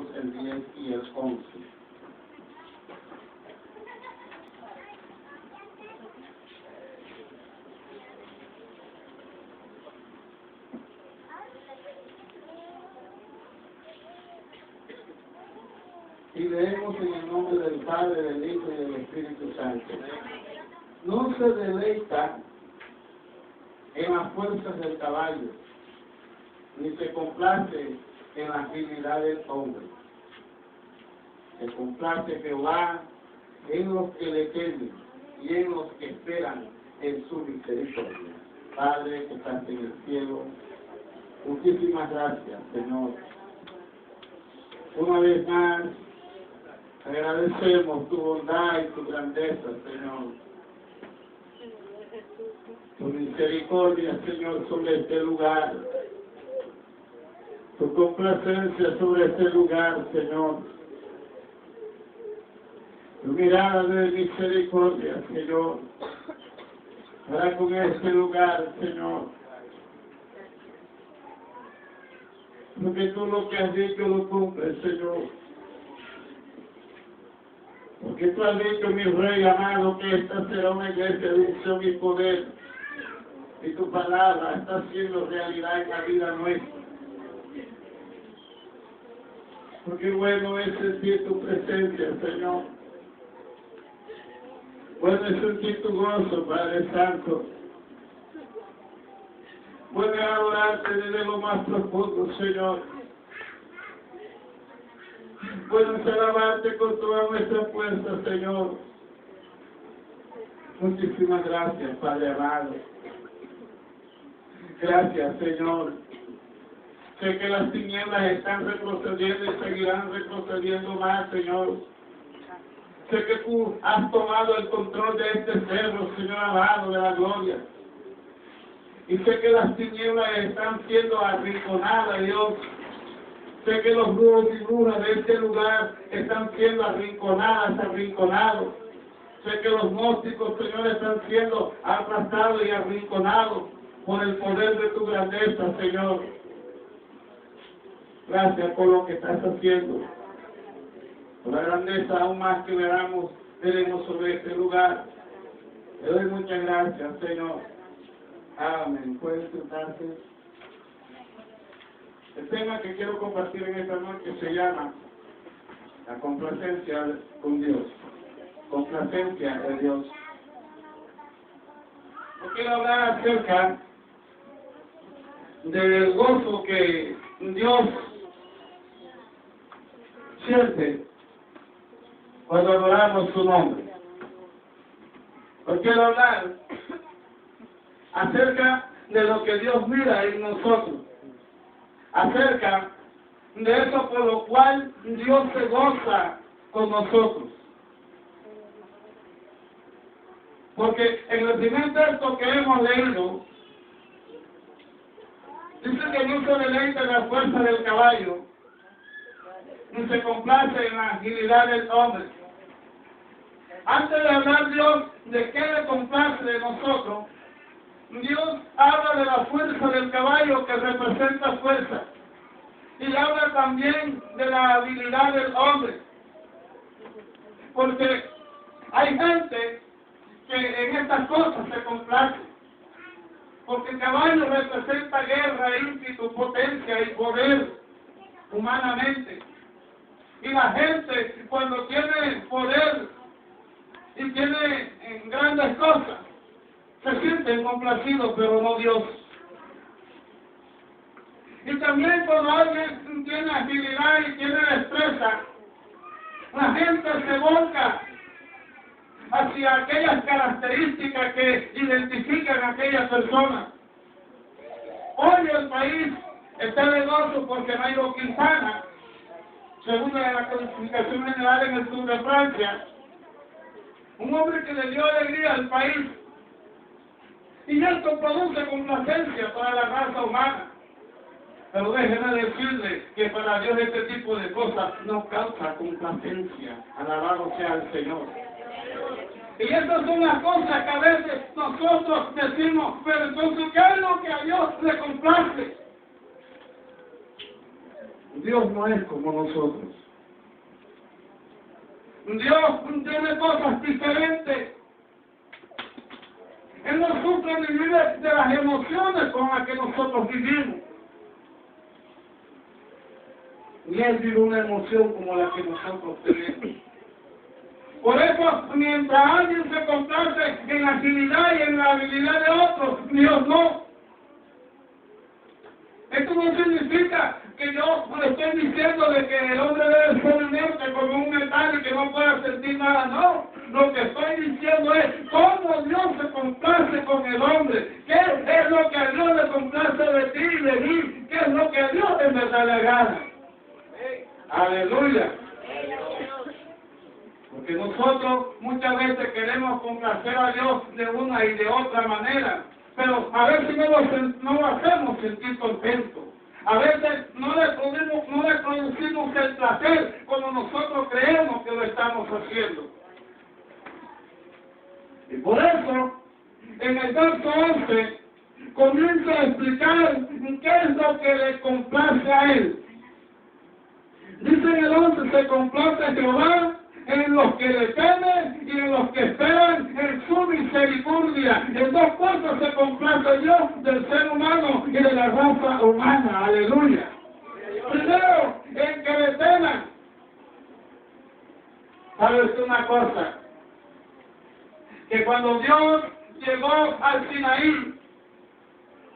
versículos el 10 y el 11. Y leemos en el nombre del Padre, del Hijo y del Espíritu Santo. No se deleita en las fuerzas del caballo, ni se complace en la agilidad del hombre. Se complace Jehová en los que le temen y en los que esperan en su misericordia. Padre que estás en el cielo, muchísimas gracias, Señor. Una vez más, agradecemos tu bondad y tu grandeza, Señor. Tu misericordia, Señor, sobre este lugar. Tu complacencia sobre este lugar, Señor. Tu mirada de misericordia, Señor. Para con este lugar, Señor. Porque tú lo que has dicho lo cumples, Señor. Porque tú has dicho, mi Rey amado, que esta será una iglesia de unción y poder. Y tu palabra está siendo realidad en la vida nuestra. Porque bueno es sentir tu presencia, Señor. Bueno es sentir tu gozo, Padre Santo. Bueno es adorarte desde lo más profundo, Señor. Bueno es alabarte con toda nuestra fuerza, Señor. Muchísimas gracias, Padre amado. Gracias, Señor. Sé que las tinieblas están retrocediendo y seguirán retrocediendo más, Señor. Sé que tú has tomado el control de este cerro, Señor amado, de la gloria. Y sé que las tinieblas están siendo arrinconadas, Dios. Sé que los brujos y brujas de este lugar están siendo arrinconados. Sé que los gnósticos, Señor, están siendo aplastados y arrinconados por el poder de tu grandeza, Señor. Gracias por lo que estás haciendo. Por la grandeza aún más que veremos sobre este lugar. Te doy muchas gracias, Señor. Amén. Pueden sentarse. El tema que quiero compartir en esta noche se llama la complacencia con Dios. Complacencia de Dios. Yo quiero hablar acerca del gozo que Dios siente cuando adoramos su nombre. Yo quiero hablar acerca de lo que Dios mira en nosotros, acerca de eso por lo cual Dios se goza con nosotros. Porque en el primer texto que hemos leído, dice que no se deleita en la fuerza del caballo, ni se complace en la agilidad del hombre. Antes de hablar Dios de qué le complace de nosotros, Dios habla de la fuerza del caballo que representa fuerza. Y habla también de la habilidad del hombre. Porque hay gente que en estas cosas se complace. Porque el caballo representa guerra, ímpetu, potencia y poder humanamente. Y la gente cuando tiene poder y tiene grandes cosas, se sienten complacidos, pero no Dios. Y también cuando alguien tiene agilidad y tiene destreza, la gente se volca hacia aquellas características que identifican a aquella persona. Hoy el país está de gozo porque Nairo Quintana, según la clasificación general en el sur de Francia, un hombre que le dio alegría al país. Y esto produce complacencia para la raza humana. Pero déjeme decirle que para Dios este tipo de cosas no causa complacencia. Alabado sea el Señor. Y estas son las cosas que a veces nosotros decimos, pero entonces, ¿qué es lo que a Dios le complace? Dios no es como nosotros. Dios tiene cosas diferentes. Él no sufre ni vive de las emociones con las que nosotros vivimos. Ni Él vive una emoción como la que nosotros tenemos. Por eso, mientras alguien se complace en la agilidad y en la habilidad de otros, Dios no. Esto no significa que yo le estoy diciendo de que el hombre debe ser inerte como un metal y que no pueda sentir nada. No, lo que estoy diciendo es cómo Dios se complace con el hombre. ¿Qué es lo que a Dios le complace de ti y de mí? ¿Qué es lo que a Dios en verdad le gana? Aleluya. Porque nosotros muchas veces queremos complacer a Dios de una y de otra manera, pero a veces no lo hacemos sentir contento. A veces no le producimos el placer como nosotros creemos que lo estamos haciendo. Y por eso, en el verso 11, comienza a explicar qué es lo que le complace a Él. Dice en el 11, se complace Jehová en los que le temen y en los que esperan en su misericordia. En dos cosas se complace Dios del ser humano y de la raza humana. Aleluya. Primero, en que le teman. ¿Sabes una cosa? Que cuando Dios llegó al Sinaí,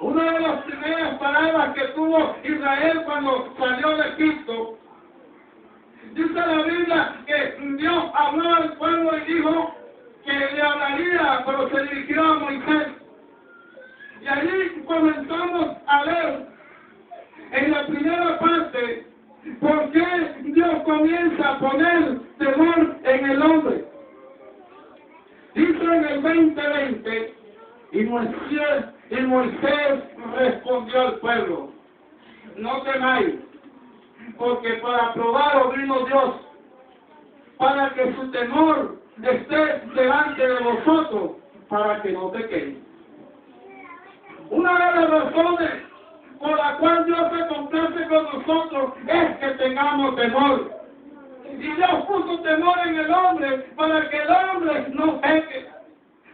una de las primeras palabras que tuvo Israel cuando salió de Egipto, dice la Biblia que Dios habló al pueblo y dijo que le hablaría, pero se dirigió a Moisés. Y allí comenzamos a ver en la primera parte por qué Dios comienza a poner temor en el hombre. Dice en el 20:20, y Moisés respondió al pueblo: no temáis, porque para probaros vino Dios, para que su temor esté delante de vosotros, para que no pequéis. Una de las razones por la cual Dios se complace con nosotros es que tengamos temor. Y Dios puso temor en el hombre para que el hombre no peque,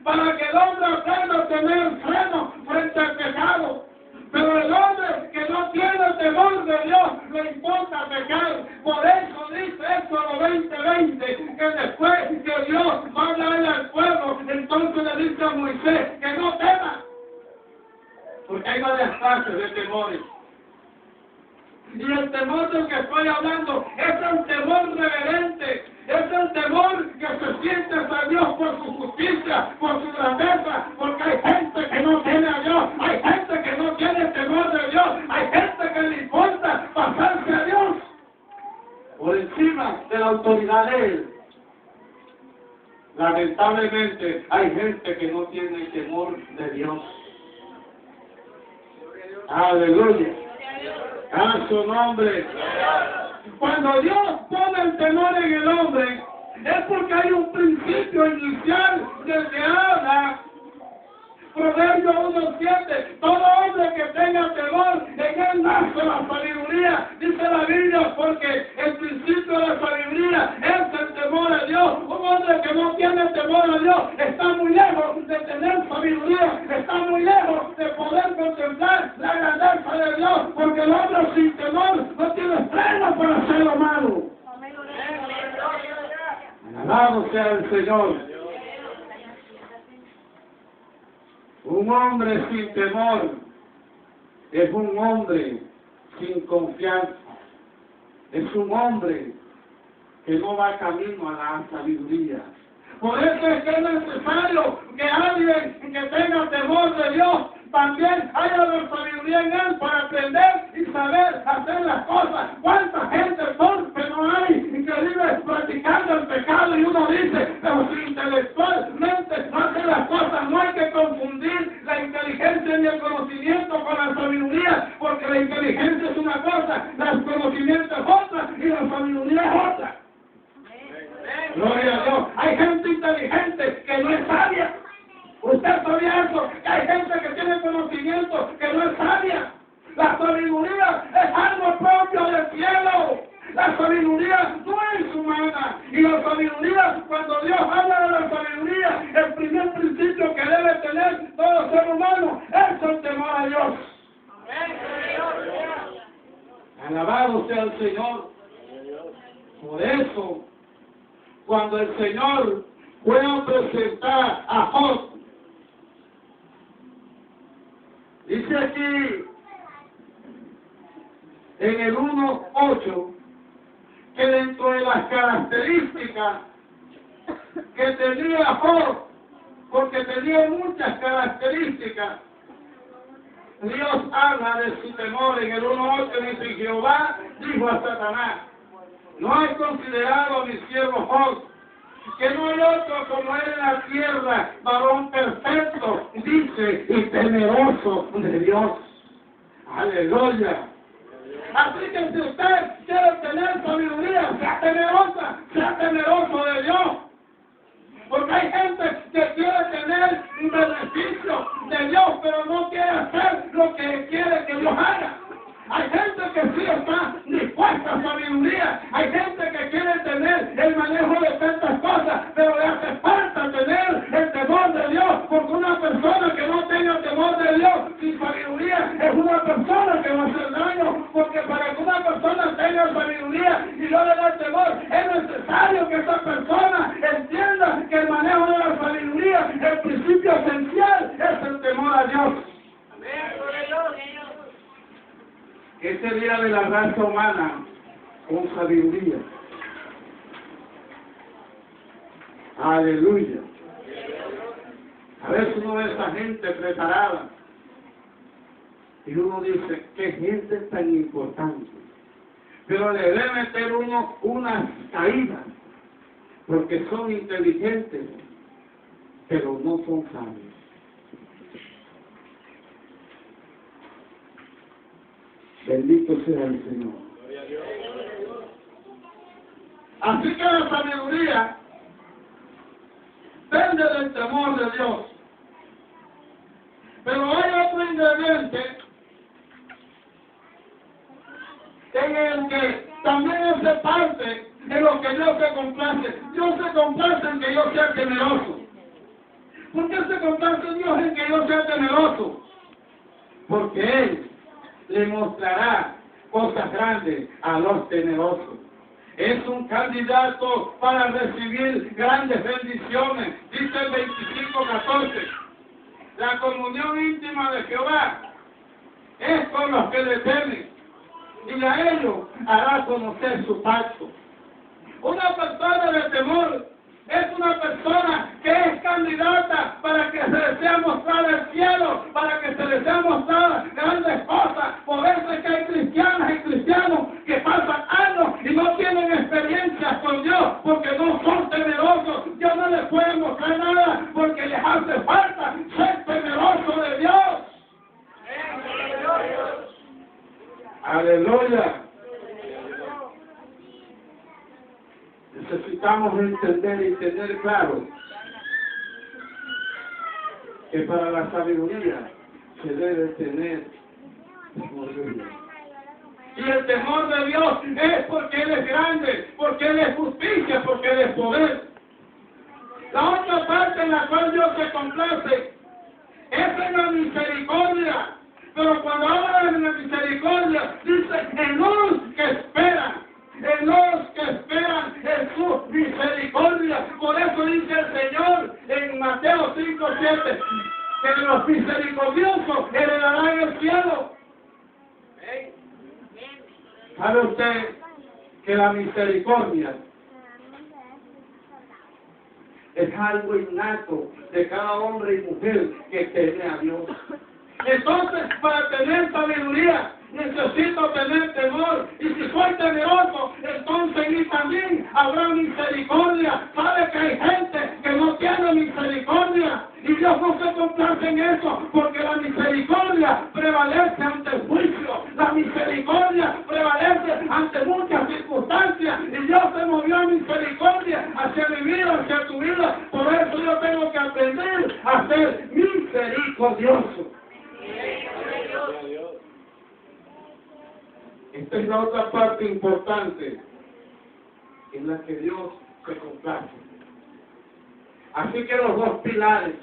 para que el hombre aprenda a tener freno frente al pecado. Pero el hombre que no tiene temor de Dios le importa pecar. Por eso dice Éxodo 20:20, que después que Dios va a hablarle al pueblo, entonces le dice a Moisés que no tema. Porque hay varias clases de temores. Y el temor del que estoy hablando es el temor reverente, es el temor que se siente hacia Dios por su justicia, por su grandeza, porque hay gente que no tiene a Dios, hay gente que no tiene temor de Dios, hay gente que le importa pasarse a Dios por encima de la autoridad de Él. Lamentablemente hay gente que no tiene temor de Dios. Aleluya. A su nombre. Cuando Dios pone el temor en el hombre, es porque hay un principio inicial del que habla Proverbios 1:7. Todo hombre que tenga temor, en él nace la sabiduría. Dice la Biblia, porque el principio de la sabiduría es el temor a Dios. Un hombre que no tiene temor a Dios está muy lejos de tener sabiduría, está muy lejos de poder contemplar la grandeza de Dios, porque el hombre sin temor no tiene freno para hacer lo malo. Alabado sea el Señor. Un hombre sin temor es un hombre sin confianza. Es un hombre que no va camino a la sabiduría. Por eso es que es necesario que alguien que tenga temor de Dios también haya la sabiduría en él para aprender y saber hacer las cosas. ¿Cuánta gente torpe no hay que vive practicando el pecado? Y uno dice, pero si intelectualmente no hace las cosas, no hay que confundir la inteligencia ni el conocimiento con la sabiduría, porque la inteligencia es una cosa, el conocimiento es otra y la sabiduría es otra. Gloria a Dios. Hay gente inteligente que no es sabia. Usted sabía eso, que hay gente que tiene conocimiento que no es sabia. La sabiduría es algo propio del cielo. sabiduría no es humana. Y la sabiduría, cuando Dios habla de la sabiduría, el primer principio que debe tener todo ser humano es el temor a Dios. Alabado sea el Señor. Por eso, cuando el Señor fue a presentar a Job, dice aquí en el 1:8 que dentro de las características que tenía Job, porque tenía muchas características, Dios habla de su temor. En el 1:8 dice: Jehová dijo a Satanás: no has considerado a mi siervo Job, que no hay otro como él en la tierra, varón perfecto, dice, y temeroso de Dios. Aleluya. Así que si usted quiere tener sabiduría, sea temeroso de Dios. Porque hay gente que quiere tener un beneficio de Dios, pero no quiere hacer lo que quiere que Dios haga. Hay gente que sí está dispuesta a sabiduría. Hay gente que quiere tener el manejo de tantas cosas, pero le hace falta tener el temor de Dios. Porque una persona que no tenga temor de Dios sin sabiduría es una persona que va a hacer daño. Porque para que una persona tenga sabiduría y no le da temor, es necesario que esa persona entienda que el manejo de la sabiduría, el principio esencial, es el temor a Dios. ¿Qué sería de la raza humana con sabiduría? Aleluya. A veces uno ve a esa gente preparada y uno dice: qué gente tan importante. Pero le debe meter uno unas caídas, porque son inteligentes, pero no son sabios. Bendito sea el Señor. Así que la sabiduría depende del temor de Dios. Pero hay otro ingrediente en el que también hace parte de lo que Dios se complace. Dios se complace en que yo sea temeroso. ¿Por qué se complace Dios en que yo sea temeroso? Porque Él le mostrará cosas grandes a los temerosos. Es un candidato para recibir grandes bendiciones. Dice el 25:14. La comunión íntima de Jehová es con los que le temen, y a ellos hará conocer su pacto. Una persona de temor es una persona que es candidata para que se le sea mostrado el cielo, para que se le sea mostrado grandes cosas. Por eso es que hay cristianas y cristianos que pasan años y no tienen experiencias con Dios, porque no son temerosos. Dios no les puede mostrar nada, porque les hace falta ser temeroso de Dios. Aleluya. Necesitamos entender y tener claro que para la sabiduría se debe tener temor de Dios. Y el temor de Dios es porque Él es grande, porque Él es justicia, porque Él es poder. La otra parte en la cual Dios se complace es en la misericordia. Pero cuando habla de la misericordia, dice: en los que esperan. En los que esperan en su misericordia. Por eso dice el Señor en Mateo 5:7, que los misericordiosos heredarán el cielo. ¿Sabe usted que la misericordia es algo innato de cada hombre y mujer que teme a Dios? Entonces, para tener sabiduría, necesito tener temor. Y si soy temeroso, entonces en mí también habrá misericordia. ¿Sabe que hay gente que no tiene misericordia? Y Dios no se complace en eso, porque la misericordia prevalece ante el juicio. La misericordia prevalece ante muchas circunstancias. Y Dios se movió a misericordia hacia mi vida, hacia tu vida. Por eso yo tengo que aprender a ser misericordioso. Esta es la otra parte importante en la que Dios se complace. Así que los dos pilares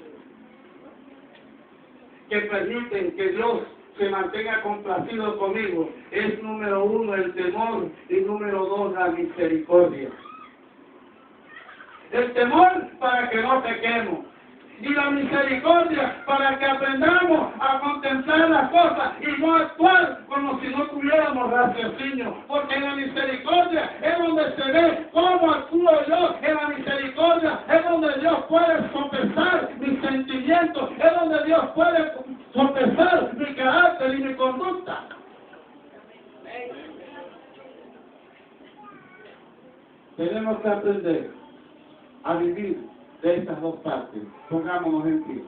que permiten que Dios se mantenga complacido conmigo es número 1 el temor y número 2 la misericordia. El temor para que no pequemos y la misericordia para que aprendamos a contemplar las cosas y no actuar como si no tuviéramos raciocinio, porque en la misericordia es donde se ve cómo actúo yo, en la misericordia es donde Dios puede sopesar mis sentimientos, es donde Dios puede sopesar mi carácter y mi conducta. Tenemos que aprender a vivir de estas dos partes. Pongámonos en pie.